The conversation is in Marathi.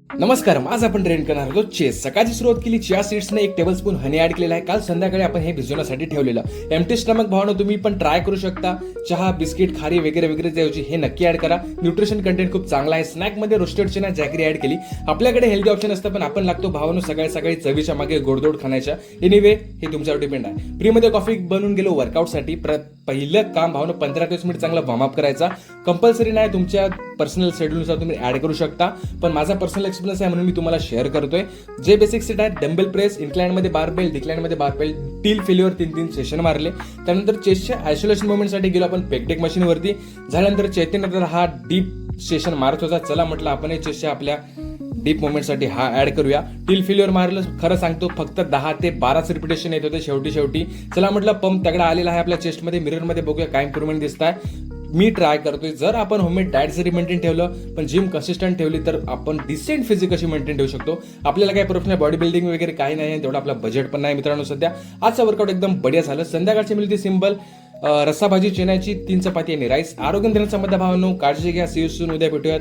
नमस्कार, आज आपण ट्रेन करणार आहोत चेस. सकाळची सुरुवात केली चिया सीड्सने 1 टेबलस्पून हनी ऍड केलेला आहे. काल संध्याकाळी आपण हे भिजवण्यासाठी ठेवलेलं. एम्प्टी स्टमक भावना तुम्ही पण ट्राय करू शकता. चहा, बिस्किट, खारी वगैरे वगैरे ऐवजी हे नक्की ऍड करा. न्यूट्रिशन कंटेंट खूप चांगला आहे. स्नॅक मध्ये रोस्टेड चना जॅगरी ऍड केली. आपल्याकडे हेल्दी ऑप्शन असतं, पण आपण लागतो भावानो सकाळी सकाळी चवीच्या मागे गोडधोड खाण्याच्या. एनिवे हे तुमच्यावर डिपेंड आहे. फ्री मध्ये कॉफी बनवून गेलो वर्कआउटसाठी. पहिलं काम भावनो 15 ते 20 मिनिट चांगला वॉर्मअप करायचा. कंपल्सरी नाही, तुमच्या पर्सनल शेड्यूलनुसार तुम्ही ऍड करू शकता, पण माझा पर्सनल एक्सपिरियन्स आहे म्हणून मी तुम्हाला शेअर करतोय. जे बेसिक सेट आहे, डंबेल प्रेस, इन्क्लाइन मध्ये बारबेल, डिक्लाइन मध्ये बारबेल, टील फेल्युअर 3 सेशन मारले. त्यानंतर चेस्टच्या आयसोलेशन मुवमेंटसाठी गेलो आपण पेक्टेक मशीन वरती. झाल्यानंतर चैतन्य हा डीप सेशन मारत होता. चला म्हटलं आपण चेस्टच्या आपल्या डीप मुवमेंटसाठी हा ऍड करूया. टील फेल्युअर मारलं, खरं सांगतो फक्त 10 ते 12 रिपिटेशन येत होते शेवटी. चला म्हटलं पंप तगडा आलेला आहे आपल्या चेस्टमध्ये. मिररमध्ये बघूया काय इम्प्रुव्हमेंट दिसत आहे. मी ट्राय करतोय. जर आपण होममेड डाएट जरी मेंटेन ठेवलं, पण जिम कन्सिस्टंट ठेवली, तर आपण डिसेंट फिजिक अशी मेंटेन ठेवू शकतो. आपल्याला काही प्रोफेशनल बॉडी बिल्डिंग वगैरे काही नाही, तेवढा आपला बजेट पण नाही मित्रांनो सध्या. आजचा वर्कआउट एकदम बढिया झालं. संध्याकाळची मिळते सिंपल रस्सा भाजी, चेन्याची 3 चपाती आणि राईस. आरोग्य देण्याचा मध्ये भावनो, काळजी घ्या. See you soon. उद्या भेटूयात.